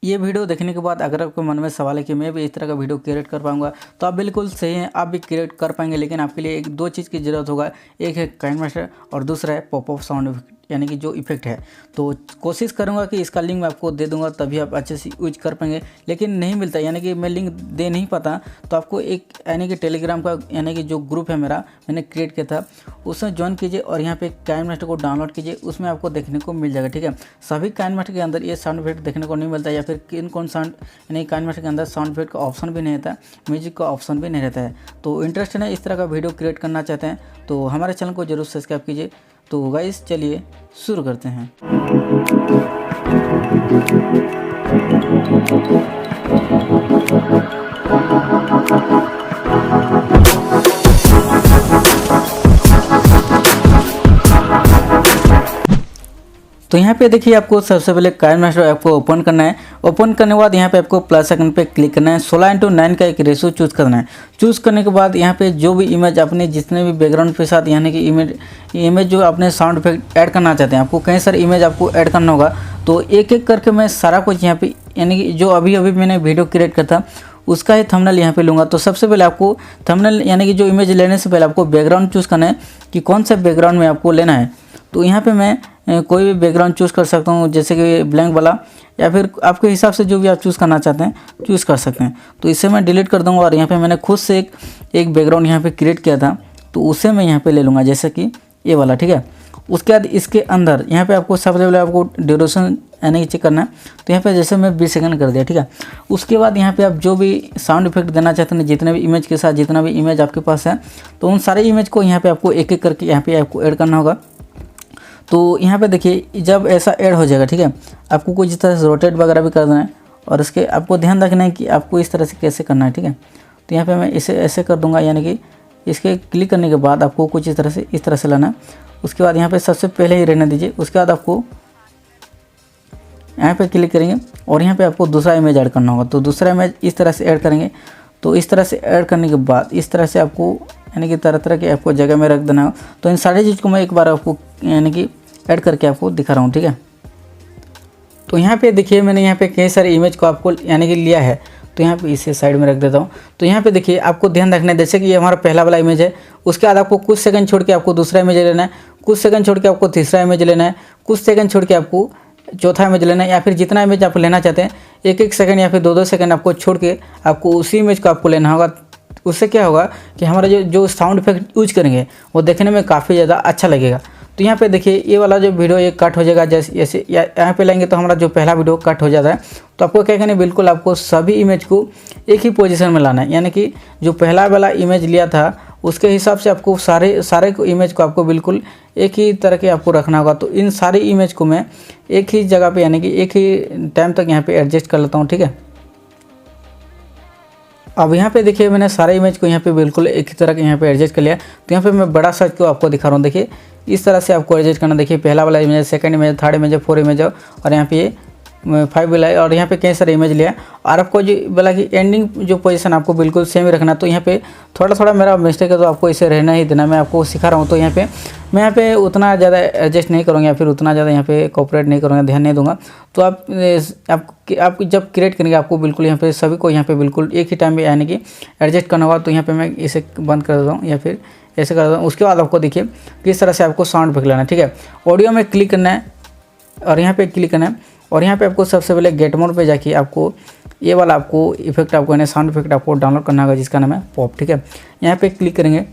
ये वीडियो देखने के बाद अगर आपके मन में सवाल है कि मैं भी इस तरह का वीडियो क्रिएट कर पाऊंगा, तो आप बिल्कुल सही हैं, आप भी क्रिएट कर पाएंगे। लेकिन आपके लिए एक दो चीज़ की ज़रूरत होगा। एक है काइनमास्टर और दूसरा है पॉपअप साउंड इफेक्ट, यानी कि जो इफेक्ट है। तो कोशिश करूंगा कि इसका लिंक मैं आपको दे दूंगा, तभी आप अच्छे से यूज कर पाएंगे। लेकिन नहीं मिलता, यानी कि मैं लिंक दे नहीं पाता, तो आपको एक यानी कि टेलीग्राम का यानी कि जो ग्रुप है मेरा, मैंने क्रिएट किया था, उसमें ज्वाइन कीजिए और यहाँ पे काइनमास्टर को डाउनलोड कीजिए। उसमें आपको देखने को मिल जाएगा। ठीक है, सभी काइनमास्टर के अंदर ये साउंड इफेक्ट देखने को नहीं मिलता, या फिर कौन साउंड यानी काइनमास्टर के अंदर साउंड इफेक्ट का ऑप्शन भी नहीं रहता, म्यूजिक का ऑप्शन भी नहीं रहता है। तो इंटरेस्टेड है, इस तरह का वीडियो क्रिएट करना चाहते हैं, तो हमारे चैनल को जरूर सब्सक्राइब कीजिए। तो गाइस चलिए शुरू करते हैं। तो यहाँ पे देखिए, आपको सबसे पहले काइनमास्टर ऐप को ओपन करना है। ओपन करने के बाद यहाँ पे आपको प्लस आइकन पे क्लिक करना है। 16:9 का एक रेशो चूज़ करना है। चूज़ करने के बाद यहाँ पे जो भी इमेज अपने जितने भी बैकग्राउंड के साथ यानी कि इमेज जो अपने साउंड इफेक्ट ऐड करना चाहते हैं, आपको कई सारे इमेज आपको ऐड करना होगा। तो एक एक करके मैं सारा कुछ यहाँ पे यानी कि जो अभी मैंने वीडियो क्रिएट किया था उसका ही थंबनेल यहाँ पे लूँगा। तो सबसे पहले आपको थंबनेल यानी कि जो इमेज लेने से पहले आपको बैकग्राउंड चूज़ करना है कि कौन सा बैकग्राउंड में आपको लेना है। तो यहाँ पे मैं कोई भी बैकग्राउंड चूज़ कर सकता हूँ, जैसे कि ब्लैंक वाला, या फिर आपके हिसाब से जो भी आप चूज़ करना चाहते हैं चूज़ कर सकते हैं। तो इसे मैं डिलीट कर दूँगा और यहाँ पे मैंने खुद से एक बैकग्राउंड यहाँ पे क्रिएट किया था, तो उसे मैं यहाँ पे ले लूँगा, जैसे कि ये वाला। ठीक है, उसके बाद इसके अंदर यहाँ पे आपको सबसे पहले आपको ड्यूरेशन यानी कि चेक करना है। तो यहाँ पे जैसे मैं 20 सेकंड कर दिया। ठीक है, उसके बाद यहाँ पे आप जो भी साउंड इफेक्ट देना चाहते हैं, जितने भी इमेज के साथ जितना भी इमेज आपके पास है, तो उन सारे इमेज को यहाँ पे आपको एक एक करके यहाँ पे आपको ऐड करना होगा। तो यहाँ पे देखिए, जब ऐसा ऐड हो जाएगा, ठीक है, आपको कुछ इस तरह से रोटेट वगैरह भी कर देना है, और इसके आपको ध्यान रखना है कि आपको इस तरह से कैसे करना है। ठीक है, तो यहाँ पे मैं इसे ऐसे कर दूंगा, यानी कि इसके क्लिक करने के बाद आपको कुछ इस तरह से लाना है। उसके बाद यहाँ पे सबसे पहले ही रहने दीजिए। उसके बाद आपको यहाँ पे क्लिक करेंगे और यहाँ पे आपको दूसरा इमेज ऐड करना होगा। तो दूसरा इमेज इस तरह से ऐड करेंगे। तो इस तरह से ऐड करने के बाद इस तरह से आपको यानी कि तरह तरह के आपको जगह में रख देना हो। तो इन सारी चीज़ को मैं एक बार आपको यानी कि ऐड करके आपको दिखा रहा हूँ। ठीक है, तो यहाँ पे देखिए, मैंने यहाँ पे कई सारे इमेज को आपको यानी कि लिया है। तो यहाँ पे इसे साइड में रख देता हूँ। तो यहाँ पे देखिए, आपको ध्यान रखना है, जैसे कि ये हमारा पहला वाला इमेज है, उसके बाद आपको कुछ सेकंड छोड़ के आपको दूसरा इमेज लेना है, कुछ सेकंड छोड़ के आपको तीसरा इमेज लेना है, कुछ सेकंड छोड़ के आपको चौथा इमेज लेना है, या फिर जितना इमेज आप लेना चाहते हैं, एक एक सेकंड या फिर दो सेकंड आपको छोड़ के आपको उसी इमेज को आपको लेना होगा। उससे क्या होगा कि हमारा जो साउंड इफेक्ट यूज करेंगे वो देखने में काफ़ी ज़्यादा अच्छा लगेगा। तो यहाँ पे देखिए, ये वाला जो वीडियो ये कट हो जाएगा, जैसे यहाँ पे लेंगे तो हमारा जो पहला वीडियो कट हो जाता है। तो आपको क्या करना है, बिल्कुल आपको सभी इमेज को एक ही पोजीशन में लाना है, यानी कि जो पहला वाला इमेज लिया था उसके हिसाब से आपको सारे को इमेज को आपको बिल्कुल एक ही तरह के आपको रखना होगा। तो इन सारी इमेज को मैं एक ही जगह पे यानी कि एक ही टाइम तक यहाँ पे एडजस्ट कर लेता हूँ। ठीक है, अब यहाँ पे देखिए, मैंने सारे इमेज को यहाँ पे बिल्कुल एक ही तरह के यहाँ पे एडजस्ट कर लिया। तो यहाँ पे मैं बड़ा साइज को आपको दिखा रहा हूँ। देखिए, इस तरह से आपको एडजस्ट करना। देखिए, पहला वाला image, second image, third image, 4 image, और यहाँ पे 5 वाला है, और यहाँ पे कई सारे इमेज लिया। और आपको जो बोला कि एंडिंग जो पोजीशन आपको बिल्कुल सेम ही रखना। तो यहाँ पे थोड़ा मेरा मिस्टेक है, तो आपको इसे रहना ही देना, मैं आपको सिखा रहा हूँ। तो यहाँ पे मैं यहाँ पे उतना ज़्यादा एडजस्ट नहीं करूँगा, या फिर उतना ज़्यादा यहाँ पे कोऑपरेट नहीं करूँगा, ध्यान नहीं दूंगा। तो आप जब क्रिएट करेंगे आपको बिल्कुल यहाँ पे सभी को यहाँ पे बिल्कुल एक ही टाइम में यानी कि एडजस्ट करना होगा। तो यहाँ पे मैं इसे बंद कर देता हूँ, या फिर ऐसे कर देता हूँ। उसके बाद आपको देखिए किस तरह से आपको साउंड इफेक्ट लेना है। ठीक है, ऑडियो में क्लिक करना है और यहाँ पे क्लिक करना है, और यहाँ पे आपको सबसे पहले गेट मोड पे जाके आपको ये वाला आपको इफेक्ट आपको यानी साउंड इफेक्ट आपको डाउनलोड करना होगा, जिसका नाम है पॉप। ठीक है, यहाँ पे क्लिक करेंगे।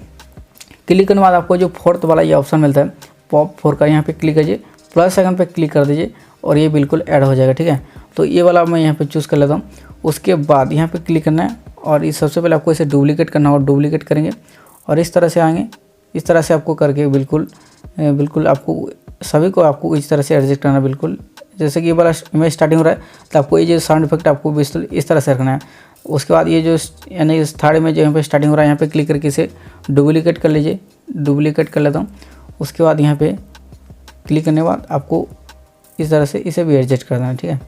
क्लिक करने के बाद आपको जो फोर्थ वाला ये ऑप्शन मिलता है पॉप 4 का, यहाँ पे क्लिक कीजिए, प्लस आइकन पे क्लिक कर दीजिए और ये बिल्कुल ऐड हो जाएगा। ठीक है, तो ये वाला मैं यहाँ पे चूज़ कर लेता हूँ। उसके बाद यहाँ पे क्लिक करना है और इस सबसे पहले आपको इसे डुप्लीकेट करना होगा। डुप्लीकेट करेंगे और इस तरह से आएंगे। इस तरह से आपको करके बिल्कुल आपको सभी को आपको इस तरह से एडजस्ट करना। बिल्कुल जैसे कि ये वाला इमेज स्टार्टिंग हो रहा है, तो आपको ये जो साउंड इफेक्ट आपको बिल्कुल इस तरह से रखना है। उसके बाद ये जो यानी थर्ड में जो यहाँ पे स्टार्टिंग हो रहा है, यहाँ पे क्लिक करके इसे डुप्लीकेट कर लीजिए। डुप्लीकेट कर लेता हूँ। उसके बाद यहाँ पे क्लिक करने के बाद आपको इस तरह से इसे भी एडजस्ट कर देना है। ठीक है,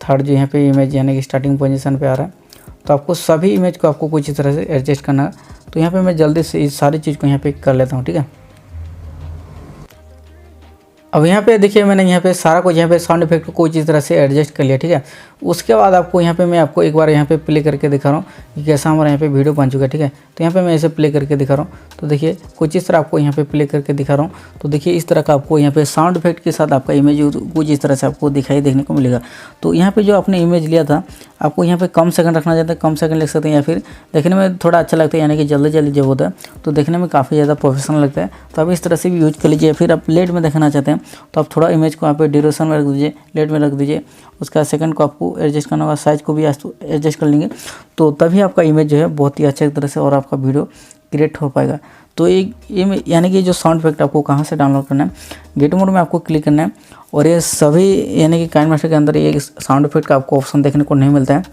थर्ड जो यहाँ पे इमेज यानी कि स्टार्टिंग पोजीशन पे आ रहा है, तो आपको सभी इमेज को आपको कुछ इस तरह से एडजस्ट करना है। तो यहाँ पे मैं जल्दी से इस सारी चीज़ को यहाँ पे कर लेता हूँ। ठीक है, अब यहाँ पे देखिए मैंने यहाँ पे सारा कुछ यहाँ पे साउंड इफेक्ट को कुछ इस तरह से एडजस्ट कर लिया, ठीक है। उसके बाद आपको यहाँ पे मैं आपको एक बार यहाँ पे प्ले करके दिखा रहा हूँ कि कैसा हमारा यहाँ पे वीडियो बन चुका है, ठीक है। तो यहाँ पे मैं इसे प्ले करके दिखा रहा हूँ, तो देखिए कुछ इस तरह आपको यहाँ पे प्ले करके दिखा रहा हूँ। तो देखिए इस तरह का आपको यहाँ पे साउंड इफेक्ट के साथ आपका इमेज कुछ इस तरह से आपको दिखाई देखने को मिलेगा। तो यहाँ पे जो आपने इमेज लिया था आपको यहाँ पे कम सेकंड रखना चाहते हैं, कम सेकंड लिख सकते हैं, या फिर देखने में थोड़ा अच्छा लगता है, यानी कि जल्दी जल्दी जब होता है तो देखने में काफ़ी ज़्यादा प्रोफेशनल लगता है। तो आप इस तरह से भी यूज कर लीजिए। फिर आप लेट में देखना चाहते हैं तो आप थोड़ा इमेज को यहाँ पे ड्यूरेशन में रख दीजिए, लेट में रख दीजिए। उसका सेकंड को आपको एडजस्ट करना होगा, साइज़ को भी एडजस्ट कर लेंगे तो तभी आपका इमेज जो है बहुत ही अच्छे तरह से और आपका वीडियो क्रिएट हो पाएगा। तो ये यानी कि जो साउंड इफेक्ट आपको कहाँ से डाउनलोड करना है, गेट मोड में आपको क्लिक करना है। और ये सभी यानी कि काइनमास्टर के अंदर ये साउंड इफेक्ट का आपको ऑप्शन देखने को नहीं मिलता है,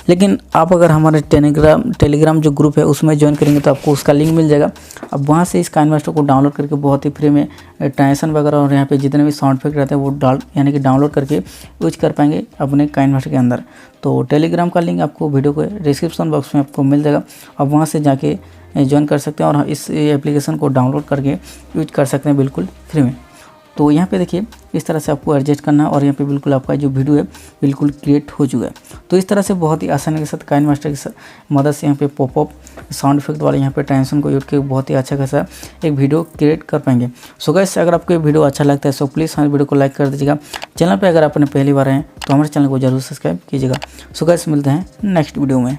लेकिन आप अगर हमारे टेलीग्राम जो ग्रुप है उसमें ज्वाइन करेंगे तो आपको उसका लिंक मिल जाएगा। अब वहाँ से इस काइनमास्टर को डाउनलोड करके बहुत ही फ्री में ट्रांजिशन वगैरह और यहाँ पे जितने भी साउंड इफेक्ट रहते हैं वो यानी कि डाउनलोड करके यूज कर पाएंगे अपने काइनमास्टर के अंदर। तो टेलीग्राम का लिंक आपको वीडियो को डिस्क्रिप्शन बॉक्स में आपको मिल जाएगा, आप वहाँ से जाके ज्वाइन कर सकते हैं और इस एप्लीकेशन को डाउनलोड करके यूज कर सकते हैं बिल्कुल फ्री में। तो यहाँ पे देखिए इस तरह से आपको एडजस्ट करना है और यहाँ पे बिल्कुल आपका जो वीडियो है बिल्कुल क्रिएट हो चुका है। तो इस तरह से बहुत ही आसानी के साथ काइनमास्टर की मदद से यहाँ पे पॉपअप साउंड इफेक्ट वाले यहाँ पे ट्रांजिशन को यूज के बहुत ही अच्छा खासा एक वीडियो क्रिएट कर पाएंगे। सो गाइस अगर आपको ये वीडियो अच्छा लगता है सो प्लीज़ हमारे वीडियो को लाइक कर दीजिएगा। चैनल पर अगर आपने पहली बार आए तो हमारे चैनल को जरूर सब्सक्राइब कीजिएगा। सो गाइस मिलते हैं नेक्स्ट वीडियो में।